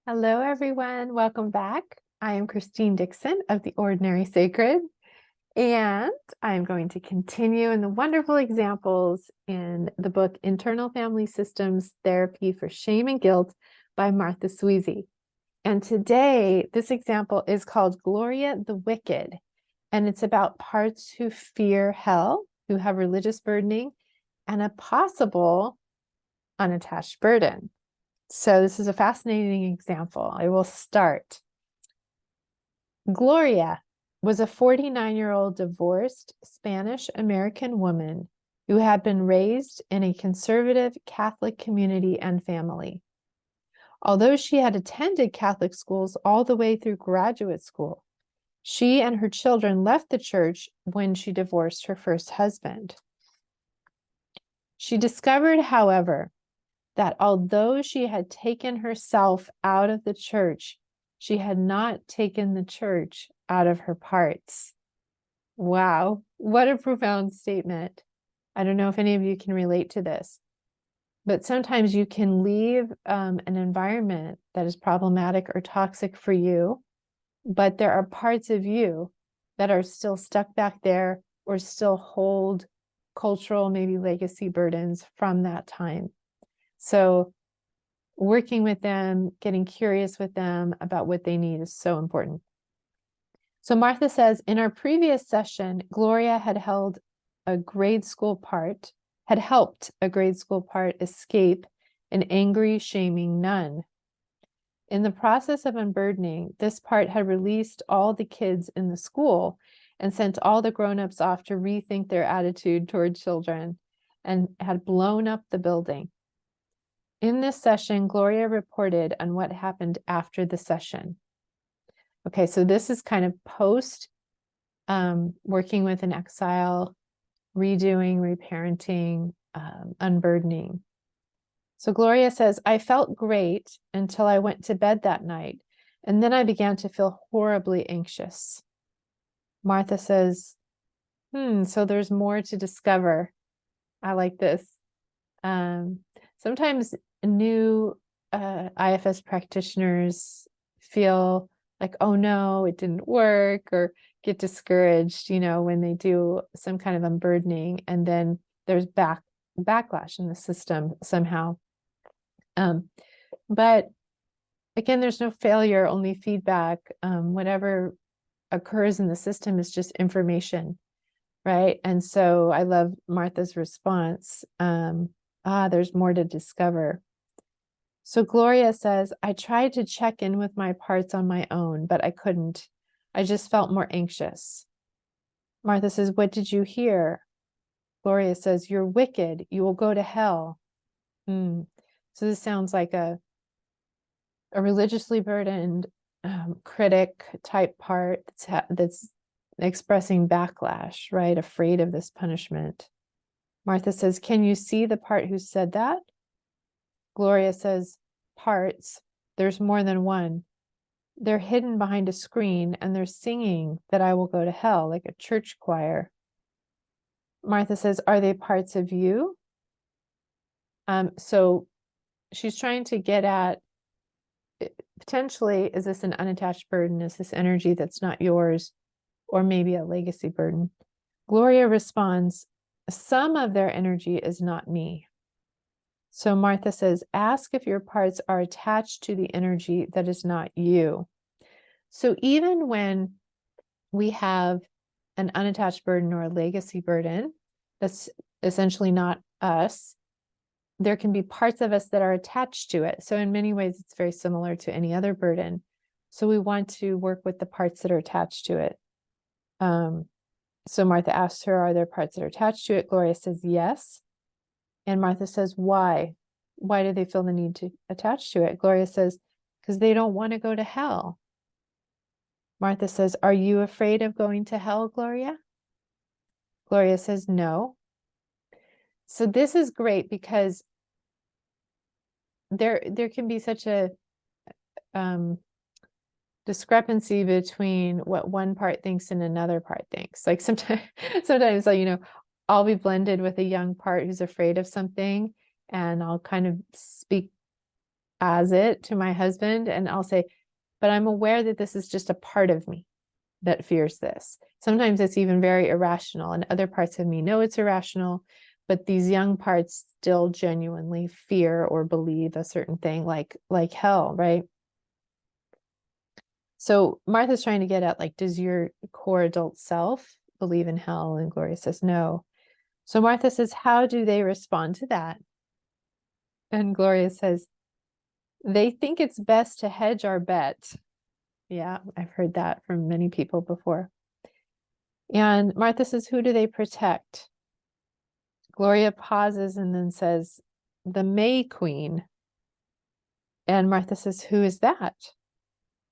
Hello, everyone. Welcome back. I am Christine Dixon of The Ordinary Sacred, and I'm going to continue in the wonderful examples in the book Internal Family Systems Therapy for Shame and Guilt by Martha Sweezy. And today, this example is called Gloria the Wicked, and it's about parts who fear hell, who have religious burdening, and a possible unattached burden. So this is a fascinating example. I will start. Gloria was a 49-year-old divorced Spanish-American woman who had been raised in a conservative Catholic community and family. Although she had attended Catholic schools all the way through graduate school, she and her children left the church when she divorced her first husband. She discovered, however, that although she had taken herself out of the church, she had not taken the church out of her parts. Wow, what a profound statement. I don't know if any of you can relate to this, but sometimes you can leave an environment that is problematic or toxic for you, but there are parts of you that are still stuck back there or still hold cultural, maybe legacy burdens from that time. So working with them, getting curious with them about what they need is so important. So Martha says, in our previous session, Gloria had helped a grade school part escape an angry, shaming nun. In the process of unburdening, this part had released all the kids in the school and sent all the grown-ups off to rethink their attitude toward children and had blown up the building. In this session, Gloria reported on what happened after the session. Okay, so this is kind of post working with an exile, redoing, reparenting, unburdening. So Gloria says, I felt great until I went to bed that night, and then I began to feel horribly anxious. Martha says, so there's more to discover. I like this. Sometimes new IFS practitioners feel like, oh no, it didn't work, or get discouraged, when they do some kind of unburdening, and then there's backlash in the system somehow. But again, there's no failure, only feedback. Whatever occurs in the system is just information, right? And so I love Martha's response. There's more to discover. So Gloria says, I tried to check in with my parts on my own, but I couldn't. I just felt more anxious. Martha says, what did you hear? Gloria says, you're wicked. You will go to hell. So this sounds like a religiously burdened critic type part that's expressing backlash, right? Afraid of this punishment. Martha says, can you see the part who said that? Gloria says, parts, there's more than one. They're hidden behind a screen and they're singing that I will go to hell, like a church choir. Martha says, are they parts of you? So she's trying to get at, potentially, is this an unattached burden? Is this energy that's not yours? Or maybe a legacy burden? Gloria responds, some of their energy is not me. So Martha says, ask if your parts are attached to the energy that is not you. So even when we have an unattached burden or a legacy burden that's essentially not us, there can be parts of us that are attached to it. So in many ways, it's very similar to any other burden. So we want to work with the parts that are attached to it. So Martha asks her, are there parts that are attached to it? Gloria says, yes. And Martha says, why? Why do they feel the need to attach to it? Gloria says, because they don't want to go to hell. Martha says, are you afraid of going to hell, Gloria? Gloria says, no. So this is great because there can be such a discrepancy between what one part thinks and another part thinks. Like sometimes I'll be blended with a young part who's afraid of something, and I'll kind of speak as it to my husband, and I'll say, but I'm aware that this is just a part of me that fears this. Sometimes it's even very irrational, and other parts of me know it's irrational, but these young parts still genuinely fear or believe a certain thing, like hell, right? So Martha's trying to get at, like, does your core adult self believe in hell? And Gloria says no. So Martha says, how do they respond to that? And Gloria says, they think it's best to hedge our bet. Yeah, I've heard that from many people before. And Martha says, who do they protect? Gloria pauses and then says, the May Queen. And Martha says, who is that?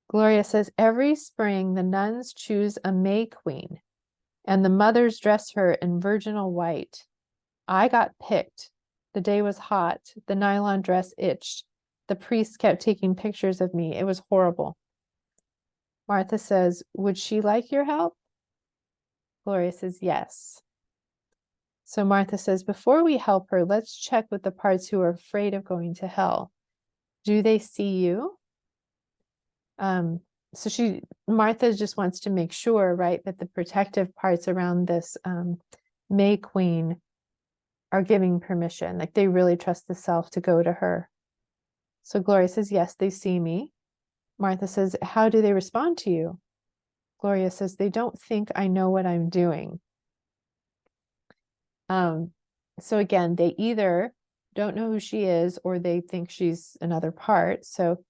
Gloria says, every spring the nuns choose a May Queen, and the mothers dress her in virginal white. I got picked. The day was hot. The nylon dress itched. The priest kept taking pictures of me. It was horrible. Martha says, would she like your help? Gloria says, yes. So Martha says, before we help her, let's check with the parts who are afraid of going to hell. Do they see you? So Martha just wants to make sure, right, that the protective parts around this May Queen are giving permission, like they really trust the self to go to her. So Gloria says, yes, they see me. Martha says, how do they respond to you? Gloria says, they don't think I know what I'm doing. So again, they either don't know who she is or they think she's another part. So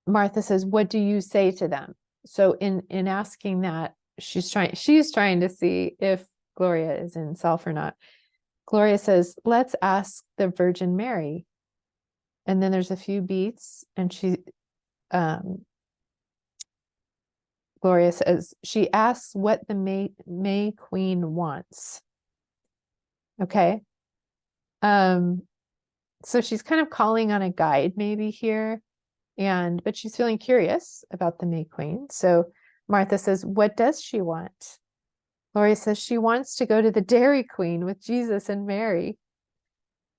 Martha says, what do you say to them? So in asking that, she's trying to see if Gloria is in self or not. Gloria says, let's ask the Virgin Mary. And then there's a few beats, and Gloria says, she asks what the May Queen wants. Okay. So she's kind of calling on a guide maybe here, but she's feeling curious about the May Queen. So Martha says, what does she want? Gloria says, she wants to go to the Dairy Queen with Jesus and Mary.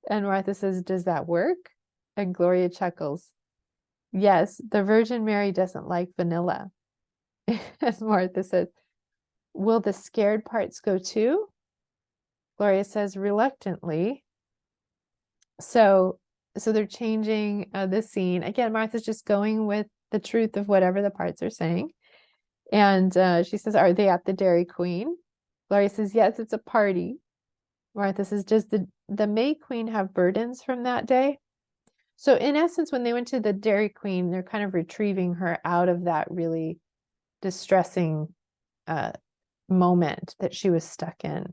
And Martha says, does that work? And Gloria chuckles. Yes, the Virgin Mary doesn't like vanilla. And Martha says, will the scared parts go too? Gloria says, reluctantly. So they're changing the scene. Again, Martha's just going with the truth of whatever the parts are saying. And she says, are they at the Dairy Queen? Gloria says, yes, it's a party. Martha says, does the May Queen have burdens from that day? So in essence, when they went to the Dairy Queen, they're kind of retrieving her out of that really distressing moment that she was stuck in.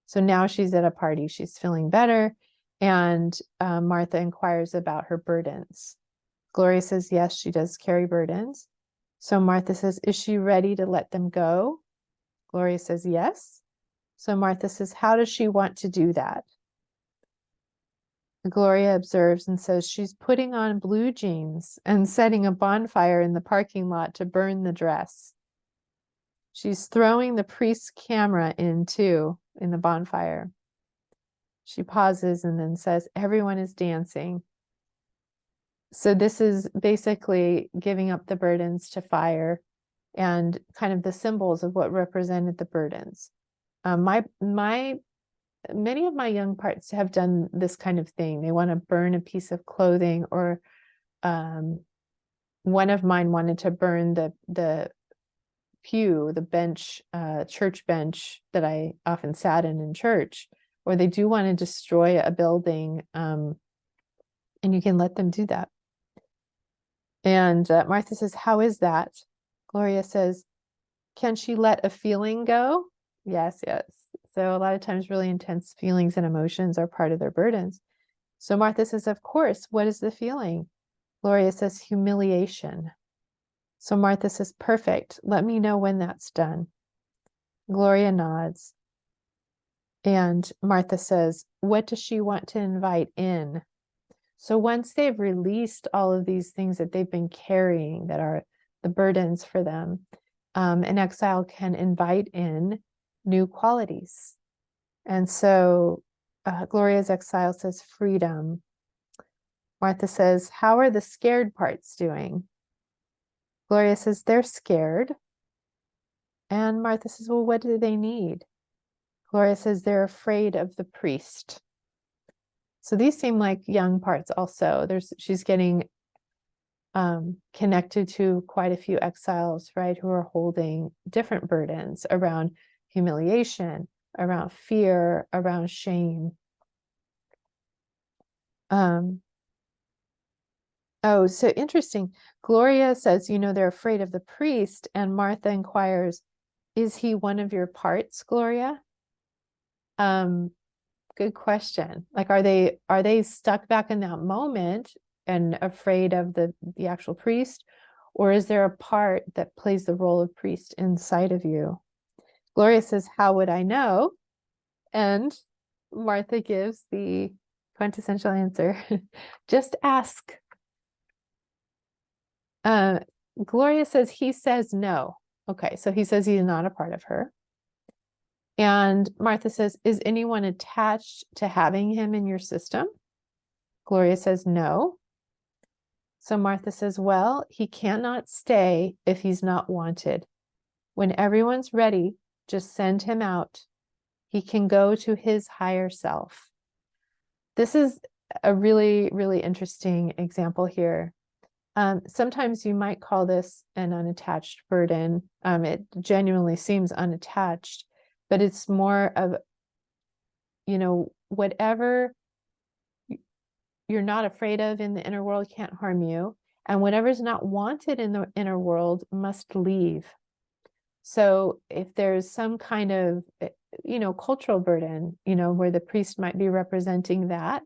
So now she's at a party, she's feeling better, and Martha inquires about her burdens. Gloria says, yes, she does carry burdens. So Martha says, is she ready to let them go? Gloria says, yes. So Martha says, how does she want to do that? Gloria observes and says, she's putting on blue jeans and setting a bonfire in the parking lot to burn the dress. She's throwing the priest's camera in too, in the bonfire. She pauses and then says, everyone is dancing. So this is basically giving up the burdens to fire and kind of the symbols of what represented the burdens. Many of my young parts have done this kind of thing. They want to burn a piece of clothing, or one of mine wanted to burn the pew, the bench, church bench that I often sat in church, or they do want to destroy a building, and you can let them do that. And Martha says, how is that? Gloria says, can she let a feeling go? Yes, yes. So a lot of times really intense feelings and emotions are part of their burdens. So Martha says, of course, what is the feeling? Gloria says, humiliation. So Martha says, perfect. Let me know when that's done. Gloria nods. And Martha says, what does she want to invite in? So once they've released all of these things that they've been carrying that are the burdens for them, an exile can invite in new qualities. And so Gloria's exile says freedom, Martha says, how are the scared parts doing? Gloria says, they're scared. And Martha says, well, what do they need? Gloria says, they're afraid of the priest. So these seem like young parts also. She's getting connected to quite a few exiles, right, who are holding different burdens around humiliation, around fear, around shame. Oh, so interesting. Gloria says, they're afraid of the priest, and Martha inquires, is he one of your parts, Gloria? Good question. Like, are they stuck back in that moment and afraid of the actual priest, or is there a part that plays the role of priest inside of you? Gloria says, how would I know? And Martha gives the quintessential answer. Just ask. Gloria says, he says no. Okay, so he says he's not a part of her. And Martha says, is anyone attached to having him in your system? Gloria says, no. So Martha says, well, he cannot stay if he's not wanted. When everyone's ready, just send him out. He can go to his higher self. This is a really, really interesting example here. Sometimes you might call this an unattached burden. It genuinely seems unattached, but it's more of, whatever you're not afraid of in the inner world can't harm you. And whatever's not wanted in the inner world must leave. So if there's some kind of, cultural burden, where the priest might be representing that,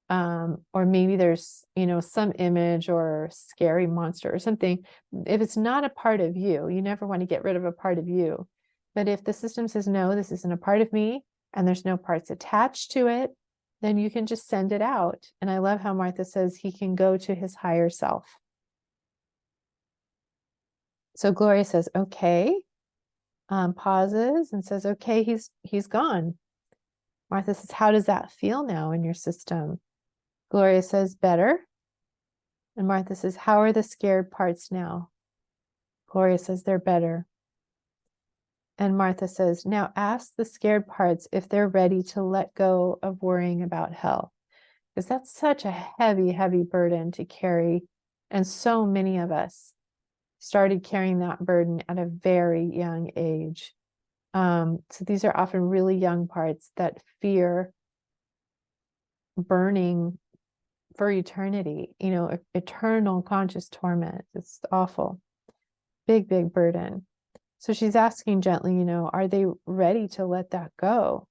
or maybe there's, some image or scary monster or something. If it's not a part of you, you never want to get rid of a part of you. But if the system says, no, this isn't a part of me, and there's no parts attached to it, then you can just send it out. And I love how Martha says he can go to his higher self. So Gloria says, okay, pauses and says, okay, he's gone. Martha says, how does that feel now in your system? Gloria says, better. And Martha says, how are the scared parts now? Gloria says, they're better. And Martha says, now ask the scared parts if they're ready to let go of worrying about hell. Because that's such a heavy, heavy burden to carry. And so many of us started carrying that burden at a very young age. So these are often really young parts that fear burning for eternity, eternal conscious torment. It's awful. Big, big burden. So she's asking gently, are they ready to let that go?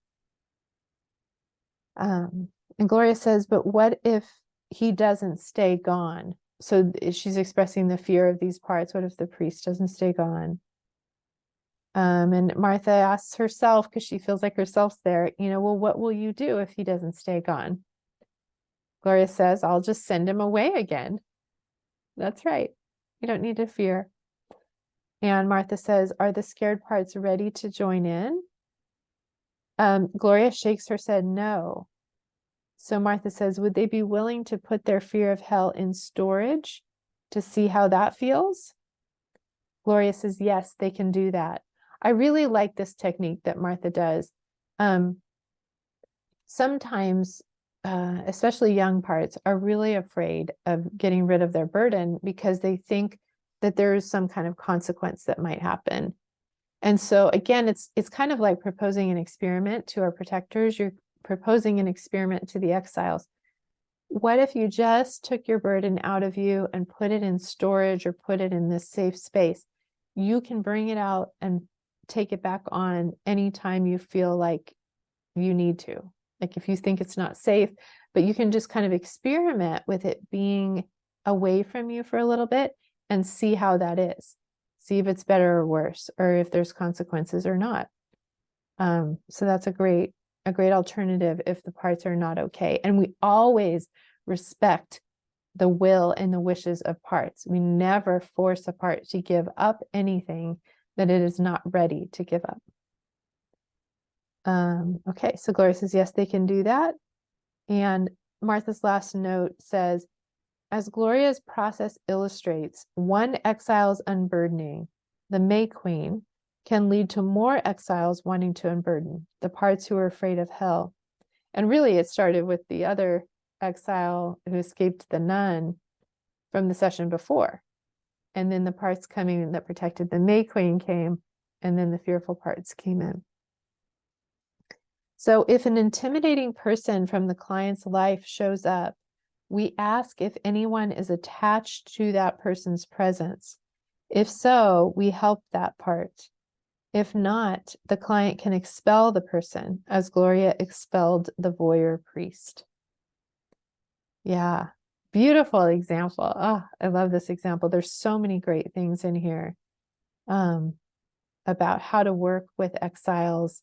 And Gloria says, but what if he doesn't stay gone? So she's expressing the fear of these parts. What if the priest doesn't stay gone? And Martha asks herself, because she feels like herself's there, well, what will you do if he doesn't stay gone? Gloria says, I'll just send him away again. That's right. You don't need to fear. And Martha says, are the scared parts ready to join in? Gloria shakes her head, no. So Martha says, would they be willing to put their fear of hell in storage to see how that feels? Gloria says, yes, they can do that. I really like this technique that Martha does. Sometimes, especially young parts, are really afraid of getting rid of their burden because they think that there is some kind of consequence that might happen. And so again, it's kind of like proposing an experiment to our protectors. You're proposing an experiment to the exiles. What if you just took your burden out of you and put it in storage or put it in this safe space? You can bring it out and take it back on anytime you feel like you need to. Like if you think it's not safe, but you can just kind of experiment with it being away from you for a little bit and see how that is. See if it's better or worse, or if there's consequences or not. So that's a great alternative if the parts are not okay. And we always respect the will and the wishes of parts. We never force a part to give up anything that it is not ready to give up. Okay, so Gloria says, yes, they can do that. And Martha's last note says, as Gloria's process illustrates, one exile's unburdening, the May Queen, can lead to more exiles wanting to unburden, the parts who are afraid of hell. And really, it started with the other exile who escaped the nun from the session before. And then the parts coming that protected the May Queen came, and then the fearful parts came in. So if an intimidating person from the client's life shows up, we ask if anyone is attached to that person's presence. If so, we help that part. If not, the client can expel the person, as Gloria expelled the voyeur priest. Yeah, beautiful example. Oh, I love this example. There's so many great things in here about how to work with exiles,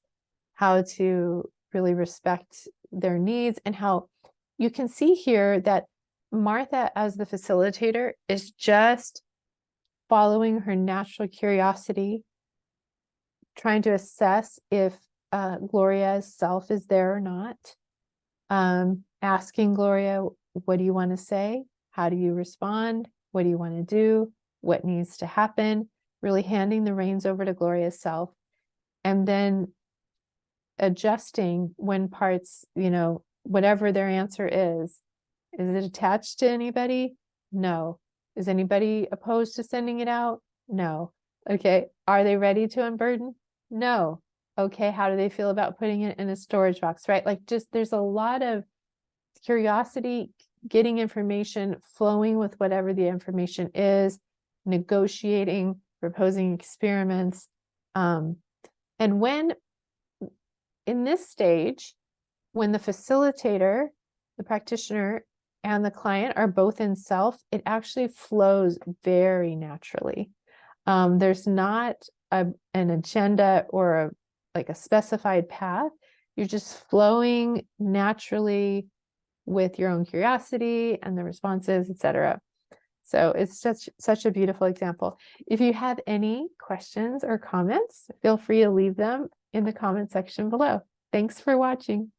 how to really respect their needs, and how you can see here that Martha, as the facilitator, is just following her natural curiosity, trying to assess if Gloria's self is there or not, asking Gloria, what do you want to say? How do you respond? What do you want to do? What needs to happen? Really handing the reins over to Gloria's self, and then adjusting when parts, whatever their answer is it attached to anybody? No. Is anybody opposed to sending it out? No. Okay. Are they ready to unburden? No. Okay. How do they feel about putting it in a storage box, right? Like, just there's a lot of curiosity, getting information, flowing with whatever the information is, negotiating, proposing experiments. And when in this stage, when the facilitator, the practitioner, and the client are both in self, it actually flows very naturally. There's not an agenda or a specified path. You're just flowing naturally with your own curiosity and the responses, etc. So it's such a beautiful example. If you have any questions or comments, feel free to leave them in the comment section below. Thanks for watching.